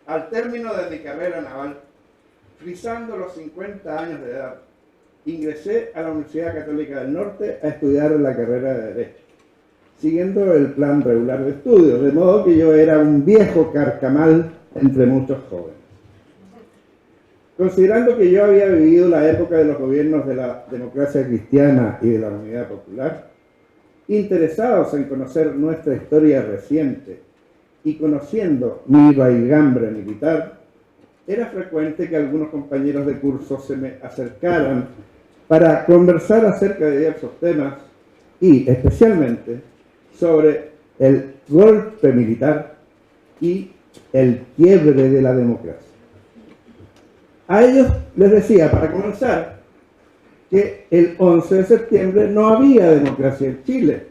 Al término de mi carrera naval, frisando los 50 años de edad, ingresé a la Universidad Católica del Norte a estudiar la carrera de Derecho, siguiendo el plan regular de estudios, de modo que yo era un viejo carcamal entre muchos jóvenes. Considerando que yo había vivido la época de los gobiernos de la democracia cristiana y de la unidad popular, interesados en conocer nuestra historia reciente y conociendo mi raigambre militar, era frecuente que algunos compañeros de curso se me acercaran para conversar acerca de diversos temas y, especialmente, sobre el golpe militar y el quiebre de la democracia. A ellos les decía, para comenzar, que el 11 de septiembre no había democracia en Chile,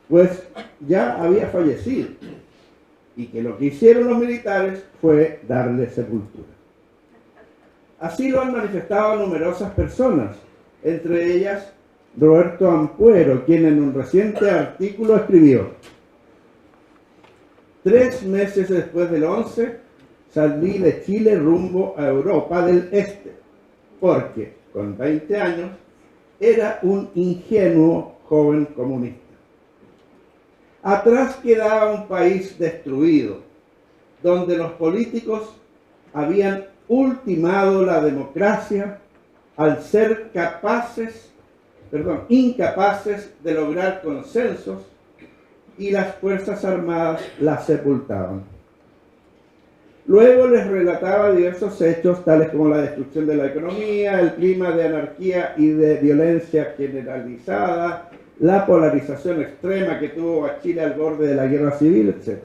pues ya había fallecido, y que lo que hicieron los militares fue darle sepultura. Así lo han manifestado numerosas personas, entre ellas Roberto Ampuero, quien en un reciente artículo escribió: 3 meses después del 11, salí de Chile rumbo a Europa del Este, porque con 20 años era un ingenuo joven comunista. Atrás quedaba un país destruido, donde los políticos habían ultimado la democracia al ser incapaces de lograr consensos, y las Fuerzas Armadas la sepultaban. Luego les relataba diversos hechos, tales como la destrucción de la economía, el clima de anarquía y de violencia generalizada, la polarización extrema que tuvo a Chile al borde de la guerra civil, etc.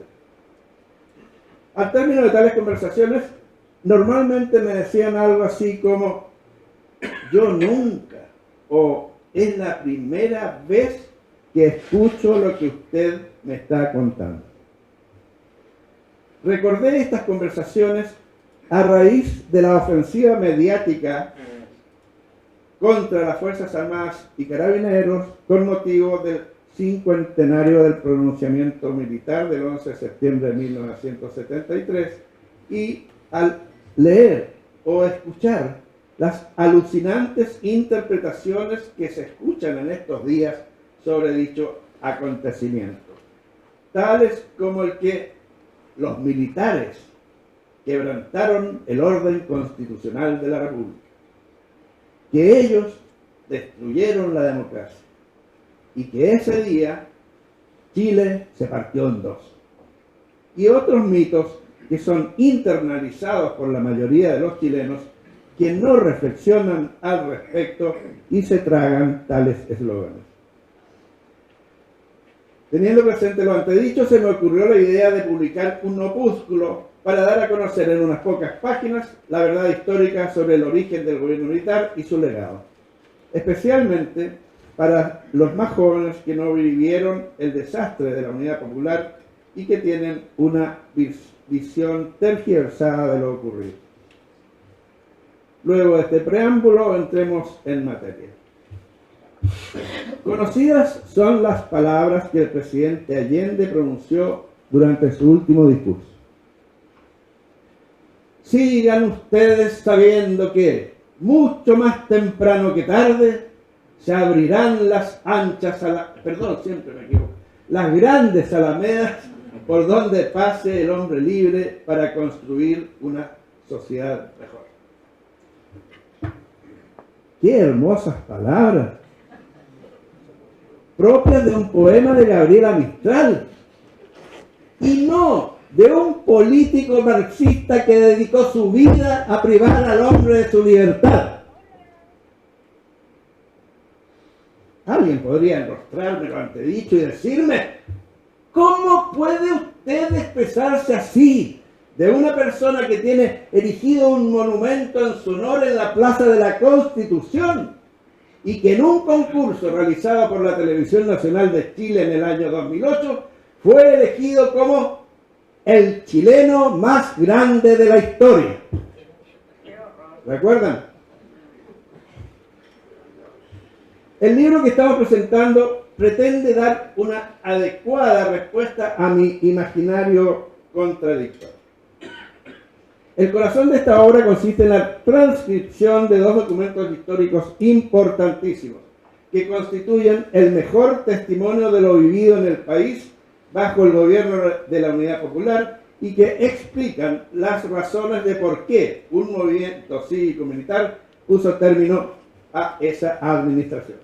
Al término de tales conversaciones, normalmente me decían algo así como: yo nunca, o es la primera vez que escucho lo que usted me está contando. Recordé estas conversaciones a raíz de la ofensiva mediática contra las Fuerzas Armadas y Carabineros con motivo del 50º del pronunciamiento militar del 11 de septiembre de 1973, y al leer o escuchar las alucinantes interpretaciones que se escuchan en estos días sobre dicho acontecimiento, tales como el que los militares quebrantaron el orden constitucional de la República, que ellos destruyeron la democracia y que ese día Chile se partió en dos, y otros mitos que son internalizados por la mayoría de los chilenos, que no reflexionan al respecto y se tragan tales eslóganes. Teniendo presente lo antedicho, se me ocurrió la idea de publicar un opúsculo para dar a conocer en unas pocas páginas la verdad histórica sobre el origen del gobierno militar y su legado, especialmente para los más jóvenes que no vivieron el desastre de la Unidad Popular y que tienen una visión tergiversada de lo ocurrido. Luego de este preámbulo, entremos en materia. Conocidas son las palabras que el presidente Allende pronunció durante su último discurso. Sigan ustedes sabiendo que, mucho más temprano que tarde, se abrirán las las grandes alamedas por donde pase el hombre libre para construir una sociedad mejor. ¡Qué hermosas palabras! Propias de un poema de Gabriela Mistral, y no de un político marxista que dedicó su vida a privar al hombre de su libertad. Alguien podría enrostrarme lo antedicho y decirme: ¿cómo puede usted expresarse así de una persona que tiene erigido un monumento en su honor en la Plaza de la Constitución y que en un concurso realizado por la Televisión Nacional de Chile en el año 2008 fue elegido como el chileno más grande de la historia? ¿Recuerdan? El libro que estamos presentando pretende dar una adecuada respuesta a mi imaginario contradictorio. El corazón de esta obra consiste en la transcripción de dos documentos históricos importantísimos que constituyen el mejor testimonio de lo vivido en el país bajo el gobierno de la Unidad Popular y que explican las razones de por qué un movimiento cívico-militar puso término a esa administración.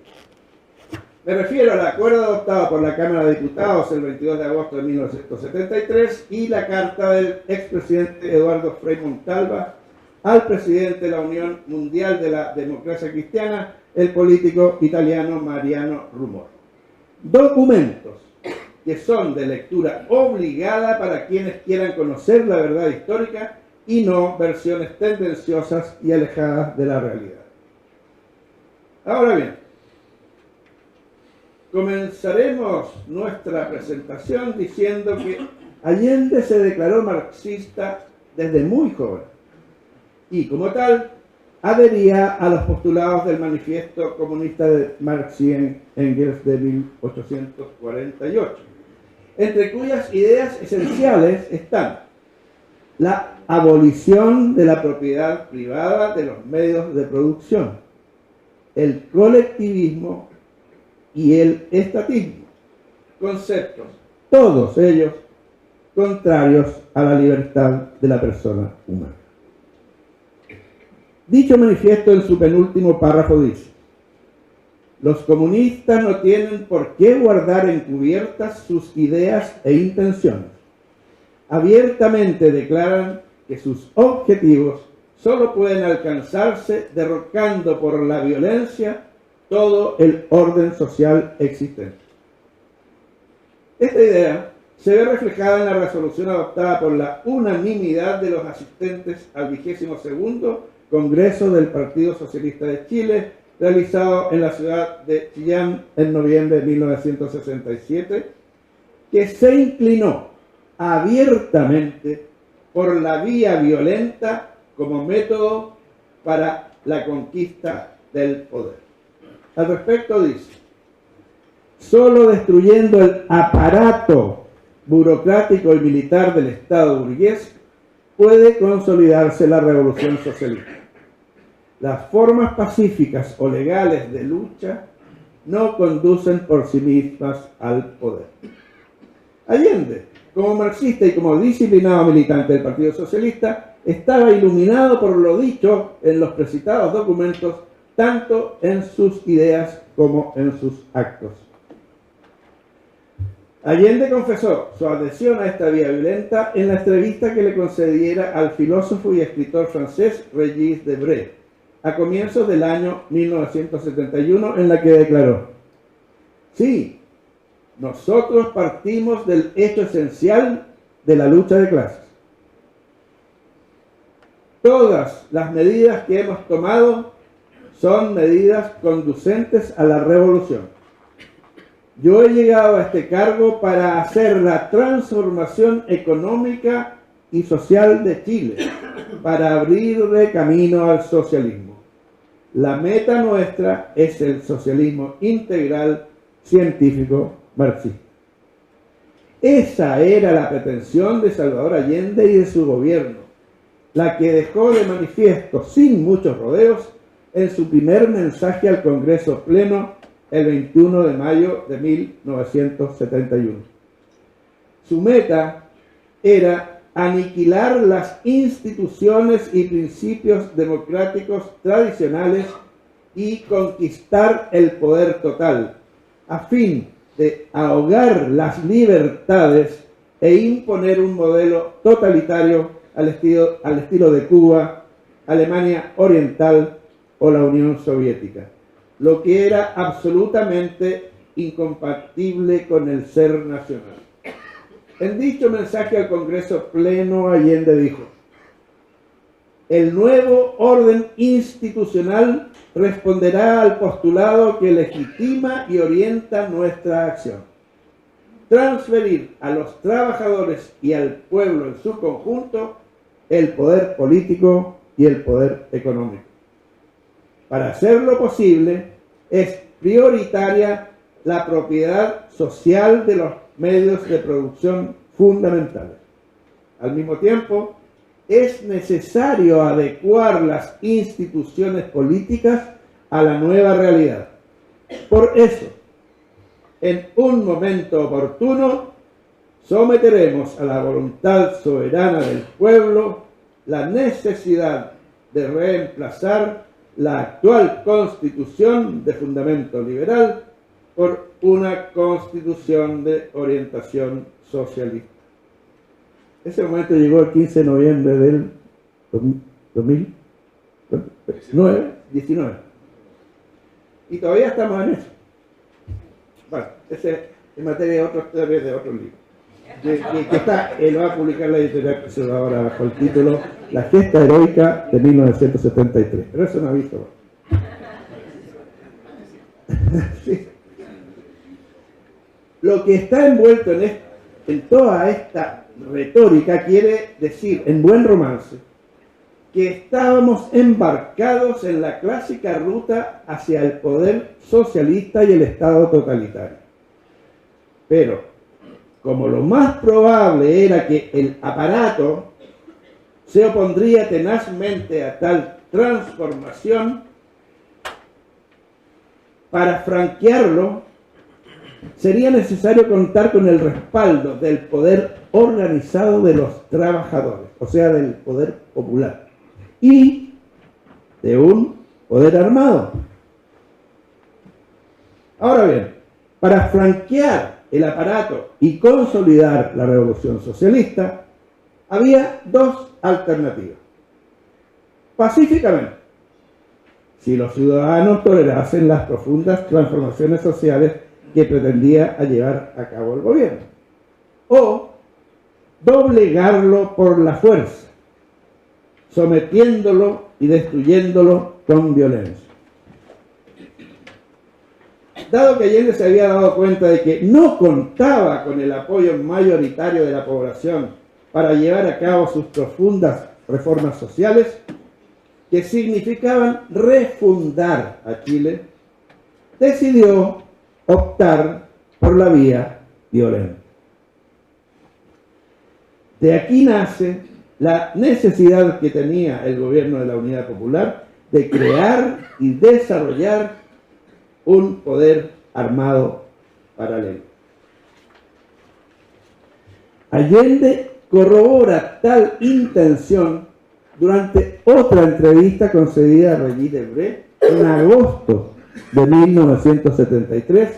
Me refiero al acuerdo adoptado por la Cámara de Diputados el 22 de agosto de 1973 y la carta del expresidente Eduardo Frei Montalva al presidente de la Unión Mundial de la Democracia Cristiana, el político italiano Mariano Rumor. Documentos que son de lectura obligada para quienes quieran conocer la verdad histórica y no versiones tendenciosas y alejadas de la realidad. Ahora bien, comenzaremos nuestra presentación diciendo que Allende se declaró marxista desde muy joven y, como tal, adhería a los postulados del Manifiesto Comunista de Marx y Engels de 1848, entre cuyas ideas esenciales están la abolición de la propiedad privada de los medios de producción, el colectivismo y el estatismo, conceptos, todos ellos contrarios a la libertad de la persona humana. Dicho manifiesto en su penúltimo párrafo dice: los comunistas no tienen por qué guardar encubiertas sus ideas e intenciones. Abiertamente declaran que sus objetivos solo pueden alcanzarse derrocando por la violencia todo el orden social existente. Esta idea se ve reflejada en la resolución adoptada por la unanimidad de los asistentes al 22º Congreso del Partido Socialista de Chile, realizado en la ciudad de Chillán en noviembre de 1967, que se inclinó abiertamente por la vía violenta como método para la conquista del poder. Al respecto dice: solo destruyendo el aparato burocrático y militar del Estado burgués puede consolidarse la revolución socialista. Las formas pacíficas o legales de lucha no conducen por sí mismas al poder. Allende, como marxista y como disciplinado militante del Partido Socialista, estaba iluminado por lo dicho en los precitados documentos, tanto en sus ideas como en sus actos. Allende confesó su adhesión a esta vía violenta en la entrevista que le concediera al filósofo y escritor francés Régis Debray a comienzos del año 1971, en la que declaró: sí, nosotros partimos del hecho esencial de la lucha de clases. Todas las medidas que hemos tomado son medidas conducentes a la revolución. Yo he llegado a este cargo para hacer la transformación económica y social de Chile, para abrirle camino al socialismo. La meta nuestra es el socialismo integral, científico, marxista. Esa era la pretensión de Salvador Allende y de su gobierno, la que dejó de manifiesto sin muchos rodeos en su primer mensaje al Congreso Pleno el 21 de mayo de 1971. Su meta era aniquilar las instituciones y principios democráticos tradicionales y conquistar el poder total, a fin de ahogar las libertades e imponer un modelo totalitario al estilo de Cuba, Alemania Oriental o la Unión Soviética, lo que era absolutamente incompatible con el ser nacional. En dicho mensaje al Congreso Pleno, Allende dijo: el nuevo orden institucional responderá al postulado que legitima y orienta nuestra acción: transferir a los trabajadores y al pueblo en su conjunto el poder político y el poder económico. Para hacerlo posible, es prioritaria la propiedad social de los medios de producción fundamentales. Al mismo tiempo, es necesario adecuar las instituciones políticas a la nueva realidad. Por eso, en un momento oportuno, someteremos a la voluntad soberana del pueblo la necesidad de reemplazar la actual Constitución de fundamento liberal por una Constitución de orientación socialista. Ese momento llegó el 15 de noviembre del 2019. Y todavía estamos en eso. Bueno, ese es materia de otros temas de otros libros. Que está, lo va a publicar la editorial ahora bajo el título La gesta heroica de 1973. Pero eso no ha visto. Sí. Lo que está envuelto en toda esta retórica quiere decir, en buen romance, que estábamos embarcados en la clásica ruta hacia el poder socialista y el Estado totalitario. Pero, como lo más probable era que el aparato se opondría tenazmente a tal transformación, para franquearlo sería necesario contar con el respaldo del poder organizado de los trabajadores, o sea, del poder popular, y de un poder armado. Ahora bien, para franquear el aparato y consolidar la revolución socialista, había dos alternativas. Pacíficamente, si los ciudadanos tolerasen las profundas transformaciones sociales que pretendía llevar a cabo el gobierno, o doblegarlo por la fuerza, sometiéndolo y destruyéndolo con violencia. Dado que Allende se había dado cuenta de que no contaba con el apoyo mayoritario de la población para llevar a cabo sus profundas reformas sociales, que significaban refundar a Chile, decidió optar por la vía violenta. De aquí nace la necesidad que tenía el gobierno de la Unidad Popular de crear y desarrollar un poder armado paralelo. Allende corrobora tal intención durante otra entrevista concedida a Regis Debray en agosto de 1973,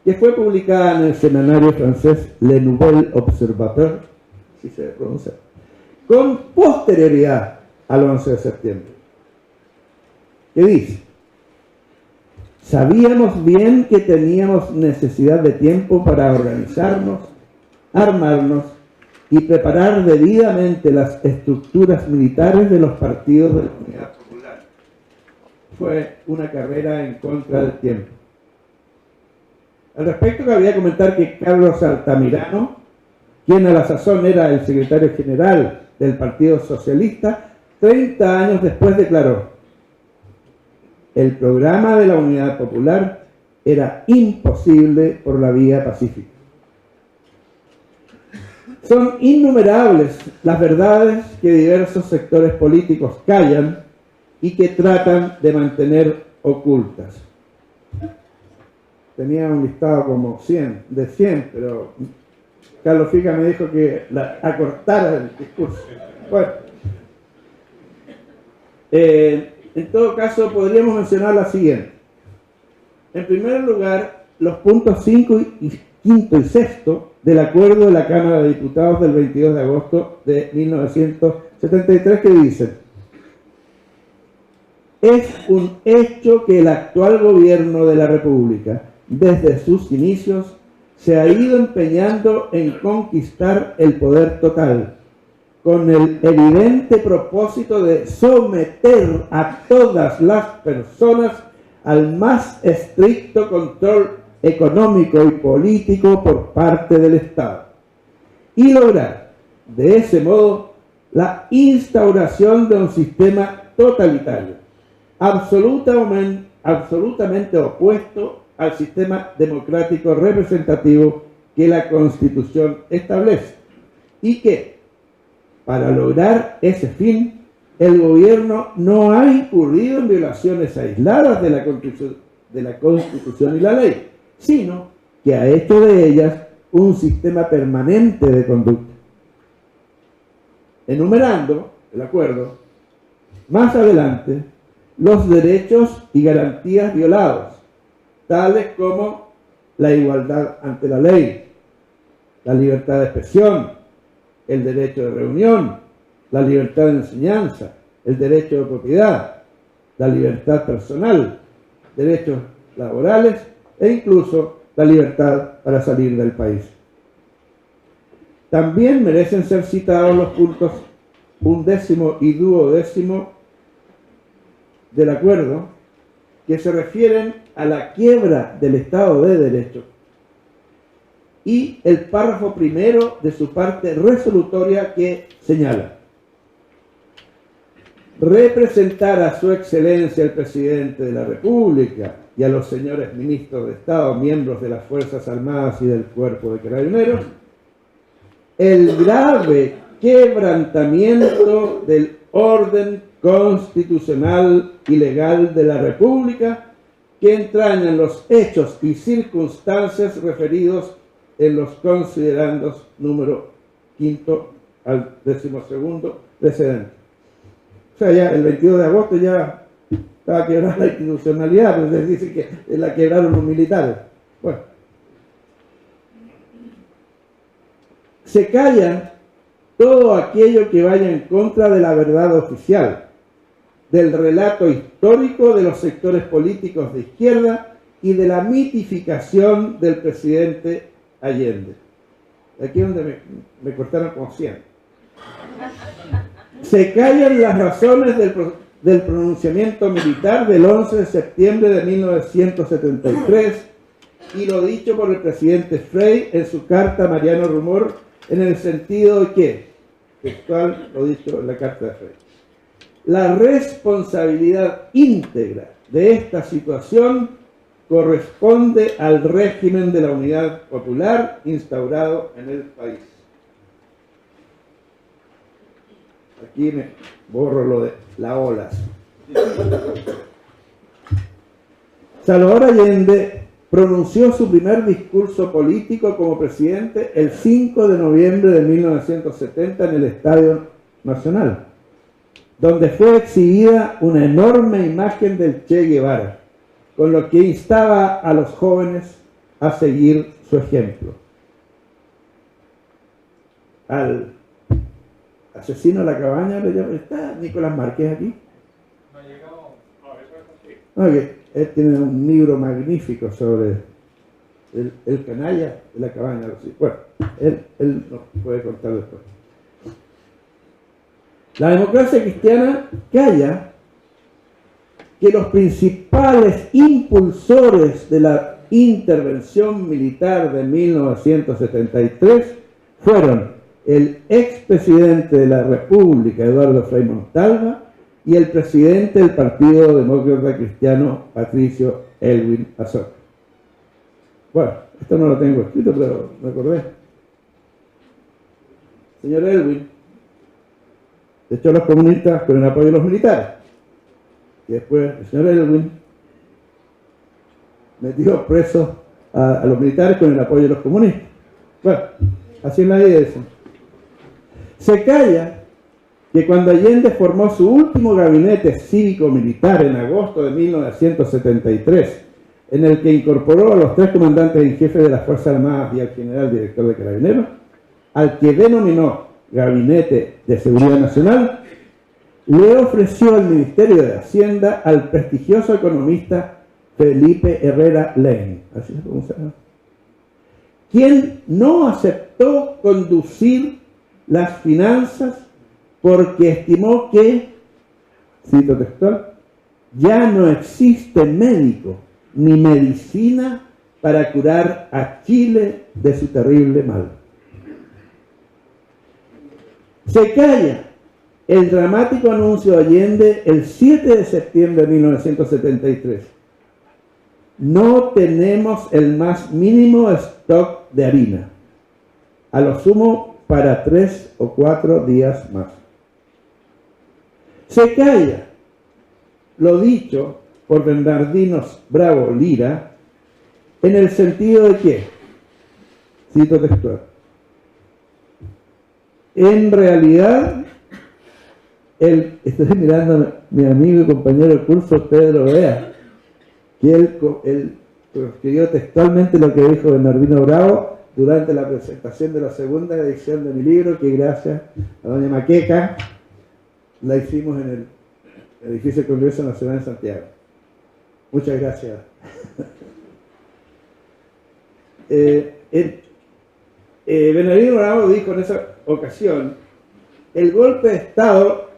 que fue publicada en el semanario francés Le Nouvel Observateur, si se pronuncia, con posterioridad al 11 de septiembre, que dice: sabíamos bien que teníamos necesidad de tiempo para organizarnos, armarnos y preparar debidamente las estructuras militares de los partidos de la Unidad Popular. Fue una carrera en contra del tiempo. Al respecto, cabría comentar que Carlos Altamirano, quien a la sazón era el secretario general del Partido Socialista, 30 años después declaró: el programa de la Unidad Popular era imposible por la vía pacífica. Son innumerables las verdades que diversos sectores políticos callan y que tratan de mantener ocultas. Tenía un listado como 100, pero Carlos Fica me dijo que acortara el discurso. Bueno, en todo caso podríamos mencionar la siguiente. En primer lugar, los puntos 5 y 5 y 6 del acuerdo de la Cámara de Diputados del 22 de agosto de 1973, que dicen: es un hecho que el actual gobierno de la República, desde sus inicios, se ha ido empeñando en conquistar el poder total, con el evidente propósito de someter a todas las personas al más estricto control económico y político por parte del Estado, y lograr, de ese modo, la instauración de un sistema totalitario, absolutamente opuesto al sistema democrático representativo que la Constitución establece y que, para lograr ese fin, el gobierno no ha incurrido en violaciones aisladas de la Constitución y la ley, sino que ha hecho de ellas un sistema permanente de conducta. Enumerando el acuerdo, más adelante, los derechos y garantías violados, tales como la igualdad ante la ley, la libertad de expresión, el derecho de reunión, la libertad de enseñanza, el derecho de propiedad, la libertad personal, derechos laborales e incluso la libertad para salir del país. También merecen ser citados los puntos 11º y 12º del acuerdo, que se refieren a la quiebra del Estado de Derecho, y el párrafo primero de su parte resolutoria, que señala: representar a su excelencia el presidente de la República y a los señores ministros de Estado, miembros de las Fuerzas Armadas y del Cuerpo de Carabineros, el grave quebrantamiento del orden constitucional y legal de la República que entrañan los hechos y circunstancias referidos en los considerandos número 5 al 12º precedente. O sea, ya el 22 de agosto ya estaba quebrada la institucionalidad, pero se dice que la quebraron los militares. Bueno, se callan todo aquello que vaya en contra de la verdad oficial, del relato histórico de los sectores políticos de izquierda y de la mitificación del presidente Allende. Aquí es donde me cortaron como 100. Se callan las razones del pronunciamiento militar del 11 de septiembre de 1973 y lo dicho por el presidente Frei en su carta a Mariano Rumor, en el sentido de que, textual, lo dicho en la carta de Frei: la responsabilidad íntegra de esta situación corresponde al régimen de la unidad popular instaurado en el país. Aquí me borro lo de las olas. Salvador Allende pronunció su primer discurso político como presidente el 5 de noviembre de 1970 en el Estadio Nacional, donde fue exhibida una enorme imagen del Che Guevara, con lo que instaba a los jóvenes a seguir su ejemplo. Al asesino de la cabaña le llaman. ¿Está Nicolás Márquez aquí? No ha llegado. No, eso es así. Okay. Él tiene un libro magnífico sobre el canalla de la cabaña. Bueno, él nos puede contar después. La democracia cristiana calla que los principales impulsores de la intervención militar de 1973 fueron el expresidente de la República, Eduardo Frei Montalva, y el presidente del Partido Demócrata Cristiano, Patricio Aylwin Azoka. Bueno, esto no lo tengo escrito, pero me acordé. Señor Aylwin echó a los comunistas con el apoyo de los militares. Y después el señor Aylwin metió presos a los militares con el apoyo de los comunistas. Bueno, así es la idea de eso. Se calla que cuando Allende formó su último gabinete cívico-militar en agosto de 1973, en el que incorporó a los 3 comandantes en jefe de las Fuerzas Armadas y al general director de Carabineros, al que denominó Gabinete de Seguridad Nacional, le ofreció el Ministerio de Hacienda al prestigioso economista Felipe Herrera Lein, así se pronuncia, quien no aceptó conducir las finanzas porque estimó que, cito textual, ya no existe médico ni medicina para curar a Chile de su terrible mal. Se calla el dramático anuncio de Allende el 7 de septiembre de 1973, no tenemos el más mínimo stock de harina, a lo sumo para 3 o 4 días más. Se calla lo dicho por Bernardino Bravo Lira en el sentido de que, cito textual, en realidad, estoy mirando a mi amigo y compañero de curso Pedro Bea, que él escribió textualmente lo que dijo Bernardino Bravo durante la presentación de la segunda edición de mi libro, que gracias a doña Maqueca la hicimos en el edificio del Congreso Nacional en Santiago. Muchas gracias. Bernardino Bravo dijo en esa ocasión: el golpe de Estado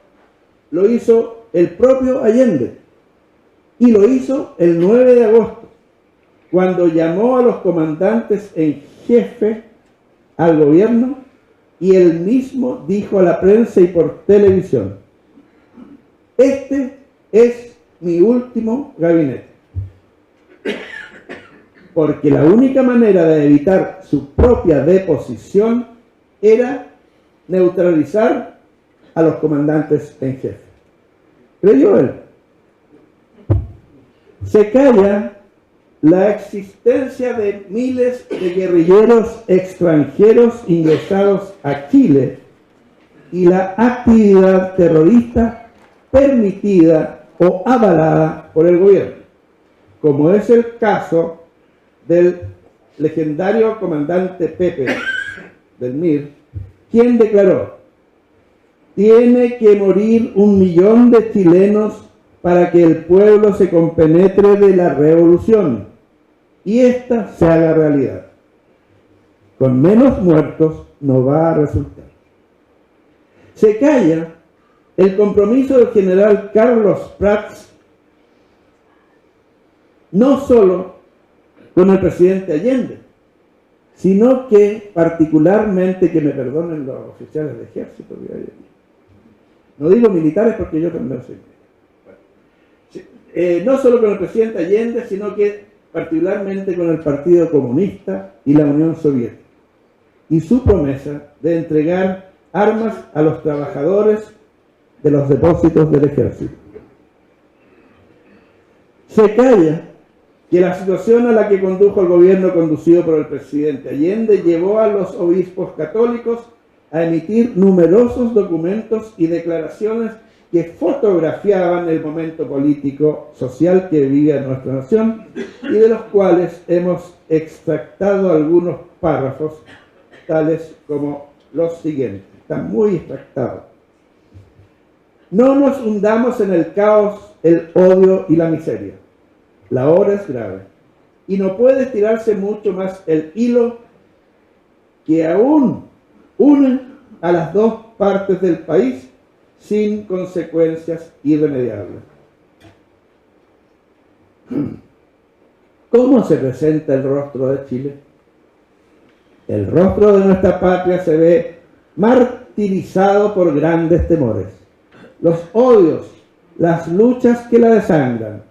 lo hizo el propio Allende, y lo hizo el 9 de agosto, cuando llamó a los comandantes en jefe al gobierno, y él mismo dijo a la prensa y por televisión: este es mi último gabinete. Porque la única manera de evitar su propia deposición era neutralizar a los comandantes en jefe. ¿Creyó él? Se calla la existencia de miles de guerrilleros extranjeros ingresados a Chile y la actividad terrorista permitida o avalada por el gobierno, como es el caso del legendario comandante Pepe del MIR, quien declaró: tiene que morir 1 millón de chilenos para que el pueblo se compenetre de la revolución y ésta se haga realidad. Con menos muertos no va a resultar. Se calla el compromiso del general Carlos Prats, no solo con el presidente Allende, sino que particularmente, que me perdonen los oficiales de ejército, no digo militares porque yo también soy militar, no solo con el presidente Allende, sino que particularmente con el Partido Comunista y la Unión Soviética, y su promesa de entregar armas a los trabajadores de los depósitos del ejército. Se calla que la situación a la que condujo el gobierno conducido por el presidente Allende llevó a los obispos católicos a emitir numerosos documentos y declaraciones que fotografiaban el momento político social que vivía nuestra nación, y de los cuales hemos extractado algunos párrafos, tales como los siguientes. Están muy extractados. No nos hundamos en el caos, el odio y la miseria. La hora es grave, y no puede estirarse mucho más el hilo que aún une a las dos partes del país sin consecuencias irremediables. ¿Cómo se presenta el rostro de Chile? El rostro de nuestra patria se ve martirizado por grandes temores, los odios, las luchas que la desangran.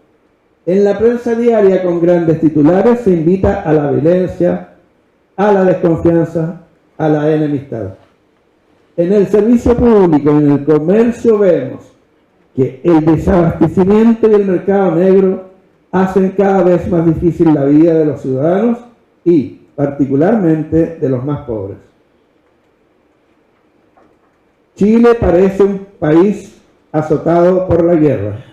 En la prensa diaria, con grandes titulares, se invita a la violencia, a la desconfianza, a la enemistad. En el servicio público y en el comercio vemos que el desabastecimiento y el mercado negro hacen cada vez más difícil la vida de los ciudadanos y, particularmente, de los más pobres. Chile parece un país azotado por la guerra.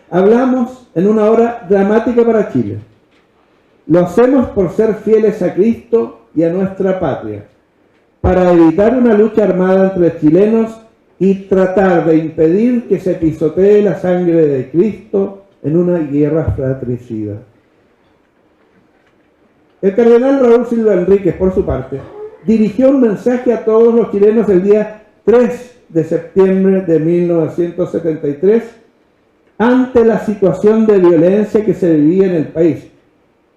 Hablamos en una hora dramática para Chile. Lo hacemos por ser fieles a Cristo y a nuestra patria, para evitar una lucha armada entre chilenos y tratar de impedir que se pisotee la sangre de Cristo en una guerra fratricida. El cardenal Raúl Silva Enríquez, por su parte, dirigió un mensaje a todos los chilenos el día 3 de septiembre de 1973 ante la situación de violencia que se vivía en el país,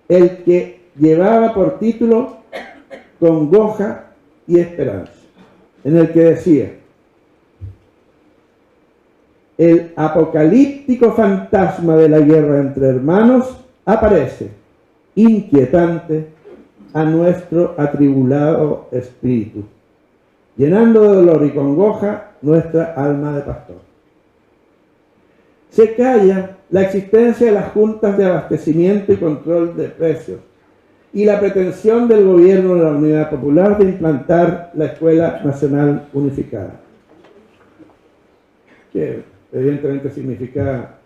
el que llevaba por título Congoja y Esperanza, en el que decía: el apocalíptico fantasma de la guerra entre hermanos aparece, inquietante, a nuestro atribulado espíritu, llenando de dolor y congoja nuestra alma de pastor. Se calla la existencia de las juntas de abastecimiento y control de precios y la pretensión del gobierno de la Unidad Popular de implantar la Escuela Nacional Unificada, que evidentemente significa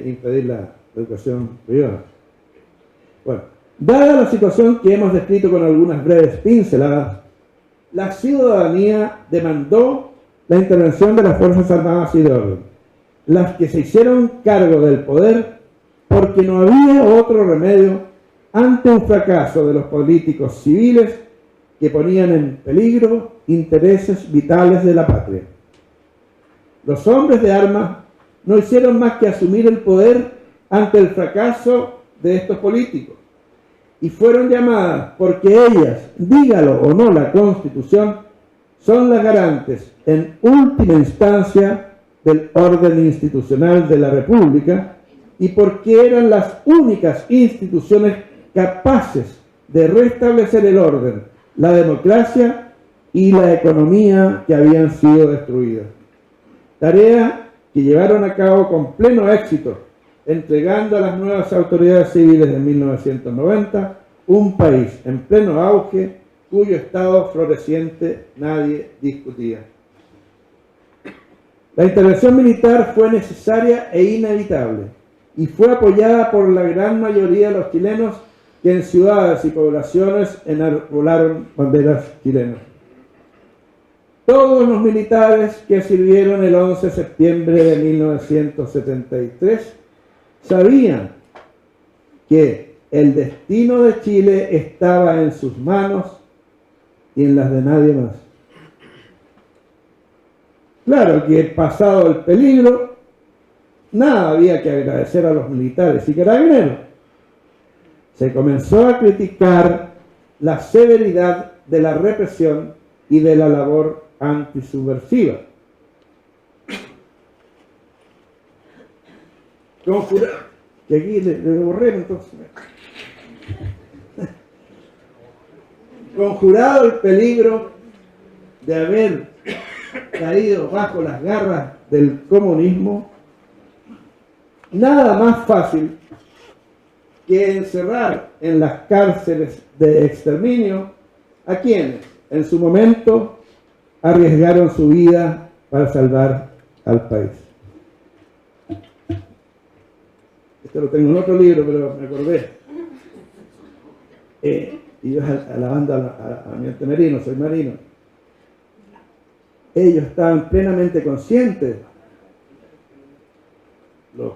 impedir la educación privada. Bueno, dada la situación que hemos descrito con algunas breves pinceladas, la ciudadanía demandó la intervención de las Fuerzas Armadas y de Orden, las que se hicieron cargo del poder porque no había otro remedio ante un fracaso de los políticos civiles que ponían en peligro intereses vitales de la patria. Los hombres de armas no hicieron más que asumir el poder ante el fracaso de estos políticos y fueron llamadas porque ellas, dígalo o no la Constitución, son las garantes en última instancia del orden institucional de la República y porque eran las únicas instituciones capaces de restablecer el orden, la democracia y la economía que habían sido destruidas. Tarea que llevaron a cabo con pleno éxito, entregando a las nuevas autoridades civiles de 1990 un país en pleno auge cuyo estado floreciente nadie discutía. La intervención militar fue necesaria e inevitable y fue apoyada por la gran mayoría de los chilenos que en ciudades y poblaciones enarbolaron banderas chilenas. Todos los militares que sirvieron el 11 de septiembre de 1973 sabían que el destino de Chile estaba en sus manos y en las de nadie más. Claro que pasado el peligro, nada había que agradecer a los militares y carabineros. Se comenzó a criticar la severidad de la represión y de la labor antisubversiva. Que aquí le borré entonces. Conjurado el peligro de haber caído bajo las garras del comunismo, nada más fácil que encerrar en las cárceles de exterminio a quienes en su momento arriesgaron su vida para salvar al país. Esto lo tengo en otro libro, pero me acordé. Y yo alabando a mi ente marino, soy marino. Ellos estaban plenamente conscientes, los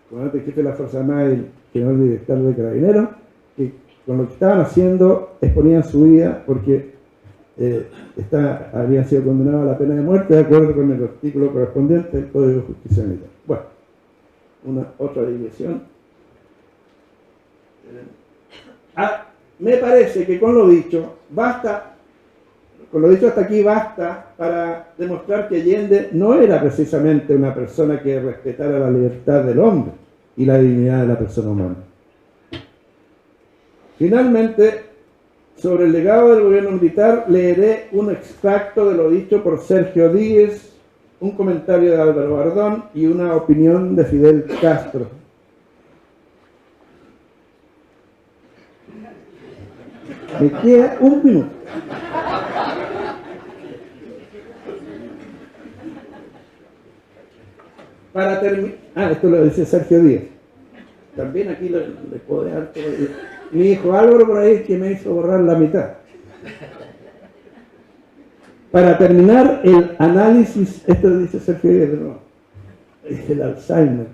comandantes jefes de la Fuerza Armada y el general director de Carabineros, que con lo que estaban haciendo exponían su vida porque habían sido condenados a la pena de muerte de acuerdo con el artículo correspondiente del Código de Justicia Militar. Bueno, otra división. Me parece que con lo dicho hasta aquí basta para demostrar que Allende no era precisamente una persona que respetara la libertad del hombre y la dignidad de la persona humana. Finalmente, sobre el legado del gobierno militar, leeré un extracto de lo dicho por Sergio Díez, un comentario de Álvaro Bardón y una opinión de Fidel Castro. Me queda un minuto. Para terminar, esto lo dice Sergio Díez. También aquí le puedo dejar todo. Mi hijo Álvaro por ahí que me hizo borrar la mitad. Para terminar el análisis, esto dice Sergio Díez, no, es el Alzheimer.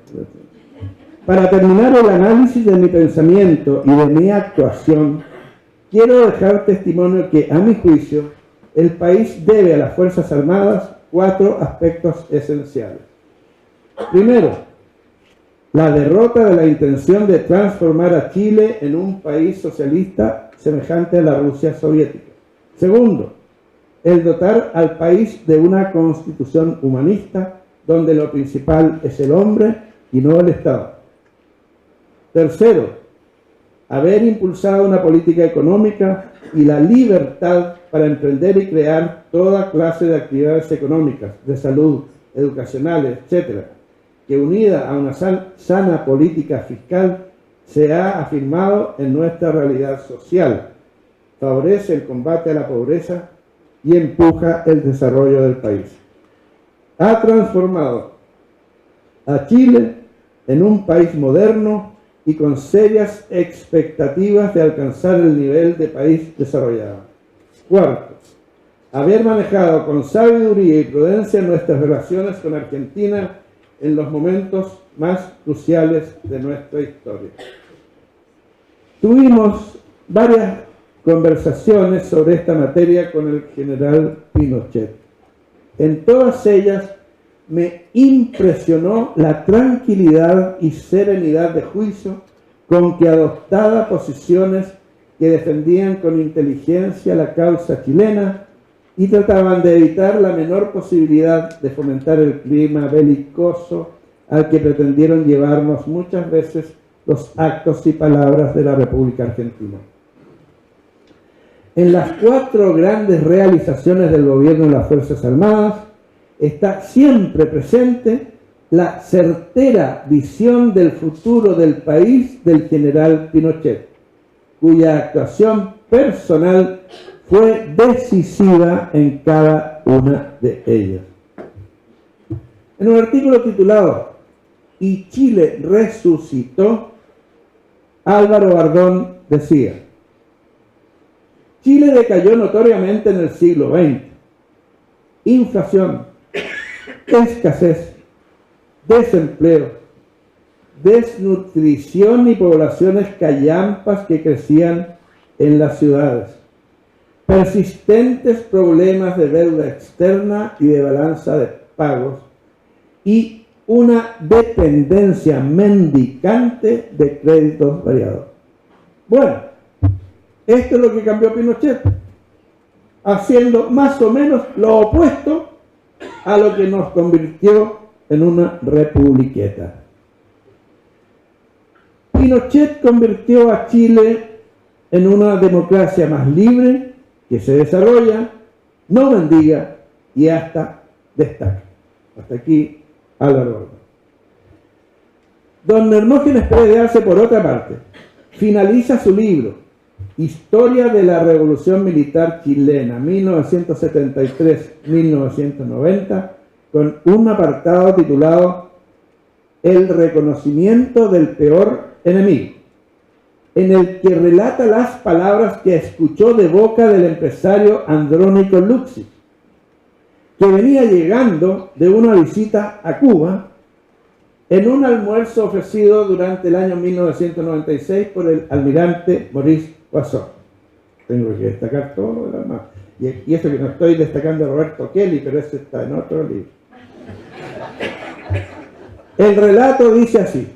Para terminar el análisis de mi pensamiento y de mi actuación, quiero dejar testimonio que, a mi juicio, el país debe a las Fuerzas Armadas 4 aspectos esenciales. Primero, la derrota de la intención de transformar a Chile en un país socialista semejante a la Rusia soviética. Segundo, el dotar al país de una constitución humanista donde lo principal es el hombre y no el Estado. Tercero, haber impulsado una política económica y la libertad para emprender y crear toda clase de actividades económicas, de salud, educacionales, etc., que unida a una sana política fiscal se ha afirmado en nuestra realidad social, favorece el combate a la pobreza y empuja el desarrollo del país. Ha transformado a Chile en un país moderno y con serias expectativas de alcanzar el nivel de país desarrollado. Cuarto, haber manejado con sabiduría y prudencia nuestras relaciones con Argentina en los momentos más cruciales de nuestra historia. Tuvimos varias conversaciones sobre esta materia con el general Pinochet. En todas ellas me impresionó la tranquilidad y serenidad de juicio con que adoptaba posiciones que defendían con inteligencia la causa chilena y trataban de evitar la menor posibilidad de fomentar el clima belicoso al que pretendieron llevarnos muchas veces los actos y palabras de la República Argentina. En las 4 grandes realizaciones del gobierno de las Fuerzas Armadas está siempre presente la certera visión del futuro del país del general Pinochet, cuya actuación personal fue decisiva en cada una de ellas. En un artículo titulado "Y Chile resucitó", Álvaro Bardón decía: Chile decayó notoriamente en el siglo XX. Inflación, escasez, desempleo, desnutrición y poblaciones callampas que crecían en las ciudades, persistentes problemas de deuda externa y de balanza de pagos, y una dependencia mendicante de créditos variados. Bueno, esto es lo que cambió Pinochet, haciendo más o menos lo opuesto a lo que nos convirtió en una republiqueta. Pinochet convirtió a Chile en una democracia más libre, que se desarrolla, no mendiga y hasta destaca. Hasta aquí, Álvaro Bardón. Don Hermógenes Pérez de Arce, por otra parte, finaliza su libro Historia de la Revolución Militar Chilena, 1973-1990, con un apartado titulado El reconocimiento del peor enemigo, en el que relata las palabras que escuchó de boca del empresario Andrónico Luksic, que venía llegando de una visita a Cuba en un almuerzo ofrecido durante el año 1996 por el almirante Maurice Poisson. Tengo que destacar todo lo demás. Y eso que no estoy destacando a Roberto Kelly, pero ese está en otro libro. El relato dice así: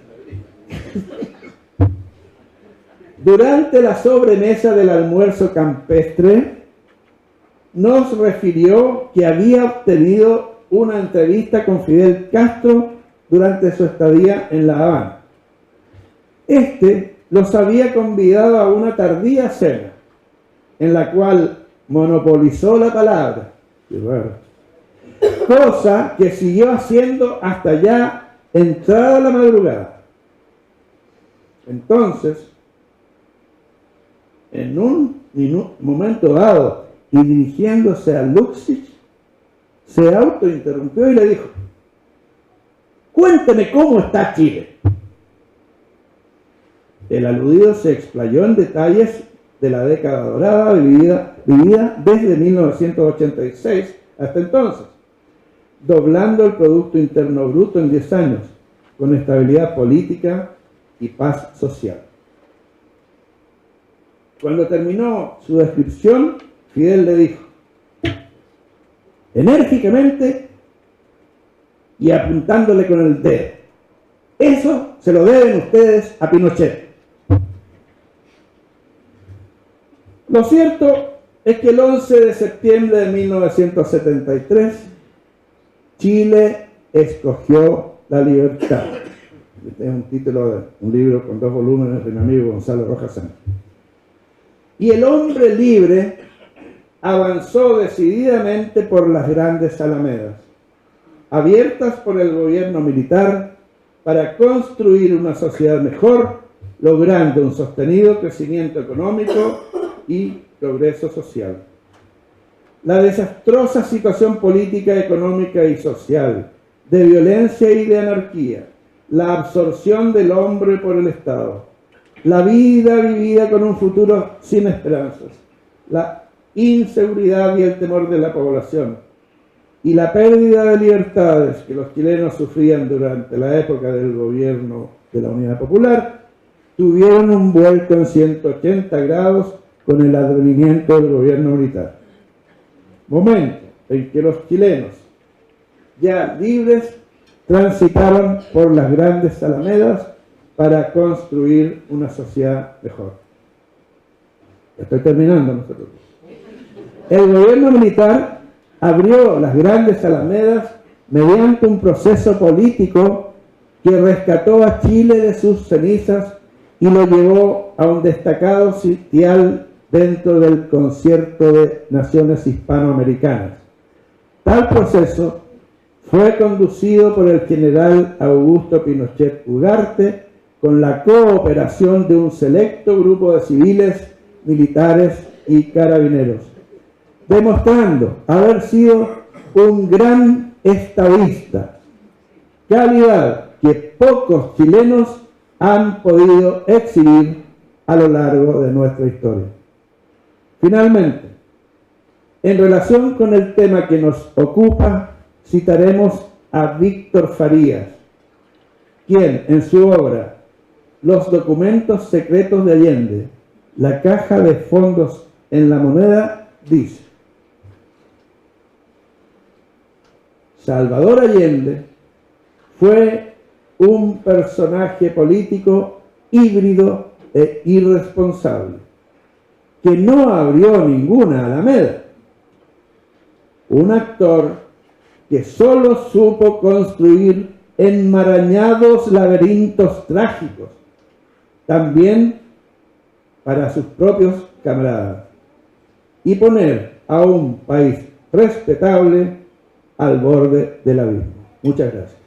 durante la sobremesa del almuerzo campestre, nos refirió que había obtenido una entrevista con Fidel Castro durante su estadía en La Habana. Este los había convidado a una tardía cena, en la cual monopolizó la palabra, cosa que siguió haciendo hasta ya entrada la madrugada. Entonces, en un momento dado, y dirigiéndose a Luksic, se autointerrumpió y le dijo: cuénteme cómo está Chile. El aludido se explayó en detalles de la década dorada vivida desde 1986 hasta entonces, doblando el Producto Interno Bruto en 10 años, con estabilidad política y paz social. Cuando terminó su descripción, Fidel le dijo, enérgicamente y apuntándole con el dedo: eso se lo deben ustedes a Pinochet. Lo cierto es que el 11 de septiembre de 1973 Chile escogió la libertad. Este es un título de un libro con 2 volúmenes de mi amigo Gonzalo Rojas Sánchez. Y el hombre libre avanzó decididamente por las grandes alamedas, abiertas por el gobierno militar, para construir una sociedad mejor, logrando un sostenido crecimiento económico y progreso social. La desastrosa situación política, económica y social, de violencia y de anarquía, la absorción del hombre por el Estado, la vida vivida con un futuro sin esperanzas, la inseguridad y el temor de la población, y la pérdida de libertades que los chilenos sufrían durante la época del gobierno de la Unidad Popular, tuvieron un vuelco en 180 grados con el advenimiento del gobierno militar. Momento en que los chilenos, ya libres, transitaron por las grandes alamedas para construir una sociedad mejor. Estoy terminando, no se preocupen. El gobierno militar abrió las grandes alamedas mediante un proceso político que rescató a Chile de sus cenizas y lo llevó a un destacado sitial dentro del concierto de naciones hispanoamericanas. Tal proceso fue conducido por el general Augusto Pinochet Ugarte con la cooperación de un selecto grupo de civiles, militares y carabineros, demostrando haber sido un gran estadista, calidad que pocos chilenos han podido exhibir a lo largo de nuestra historia. Finalmente, en relación con el tema que nos ocupa, citaremos a Víctor Farías, quien en su obra Los documentos secretos de Allende, la caja de fondos en la moneda, dice: Salvador Allende fue un personaje político híbrido e irresponsable, que no abrió ninguna alameda. Un actor que solo supo construir enmarañados laberintos trágicos, también para sus propios camaradas, y poner a un país respetable al borde del abismo. Muchas gracias.